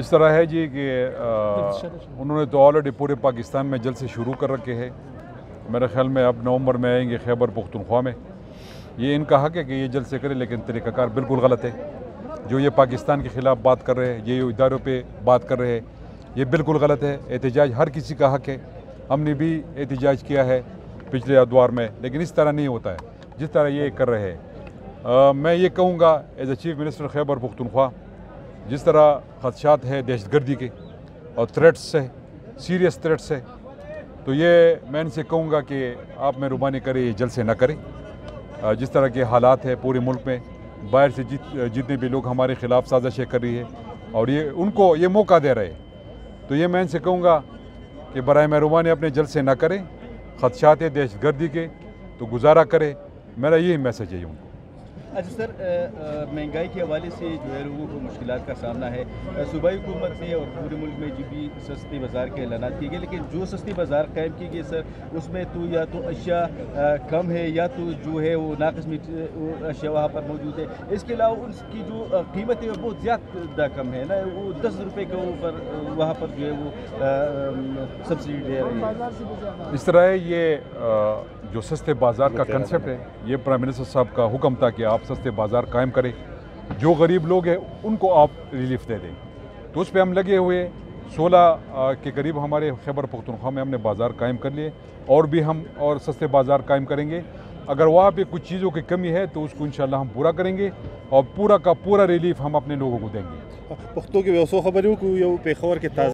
اس طرح ہے جی کہ انہوں نے تو آلریڈی پورے پاکستان میں جلسے شروع کر رکھے ہیں. میرے خیال میں اب نومبر میں آئیں گے خیبر پختونخوا میں. یہ ان کا حق ہے کہ یہ جلسے کرے، لیکن طریقہ کار بالکل غلط ہے. جو یہ پاکستان کے خلاف بات کر رہے ہیں، یہ اداروں پہ بات کر رہے ہیں، یہ بالکل غلط ہے. احتجاج ہر کسی کا حق ہے. ہم نے بھی احتجاج کیا ہے پچھلے ادوار میں، لیکن اس طرح نہیں ہوتا ہے جس طرح یہ کر رہے ہیں. میں یہ کہوں گا as a chief minister Khyber Pakhtunkhwa, جس طرح خدشات ہے دہشت گردی کے اور تھریٹس ہے، سیریس تھریٹس ہے، تو یہ میں ان سے کہوں گا کہ آپ مہربانی کریں یہ جلسے نہ کریں. جس طرح کے حالات ہے پورے ملک میں، باہر سے جتنے بھی لوگ ہمارے خلاف سازشیں کر رہی ہے اور یہ ان کو یہ موقع دے رہے ہیں، تو یہ میں ان سے کہوں گا کہ برائے مہربانی اپنے جلسے نہ کریں. خدشات ہے دہشت گردی کے تو گزارا کرے. میرا یہی میسج ہے ان کو. اچھا سر، مہنگائی کے حوالے سے جو ہے لوگوں کو مشکلات کا سامنا ہے. صوبائی حکومت نے اور پورے ملک میں جو بھی سستے بازار کے اعلانات کیے گئے، لیکن جو سستے بازار قائم کیے گئے سر، اس میں تو یا تو اشیاء کم ہے یا تو جو ہے وہ ناقص اشیاء وہاں پر موجود ہے. اس کے علاوہ اس کی جو قیمت ہے وہ بہت زیادہ کم ہے نا. وہ 10 روپے کے اوپر وہاں پر جو ہے وہ سبسڈی دے رہے ہیں. اس طرح ہے یہ جو سستے بازار کا کنسپٹ ہے، یہ پرائم منسٹر صاحب کا حکم تھا کہ آپ سستے بازار قائم کریں. جو غریب لوگ ہیں ان کو آپ ریلیف دے دیں، تو اس پہ ہم لگے ہوئے. 16 کے قریب ہمارے خیبر پختونخوا میں ہم نے بازار قائم کر لیے، اور بھی ہم اور سستے بازار قائم کریں گے. اگر وہاں پہ کچھ چیزوں کی کمی ہے تو اس کو انشاءاللہ ہم پورا کریں گے، اور پورا کا پورا ریلیف ہم اپنے لوگوں کو دیں گے. پښتو کې یو څو خبرې وکړو. یو پېښور کې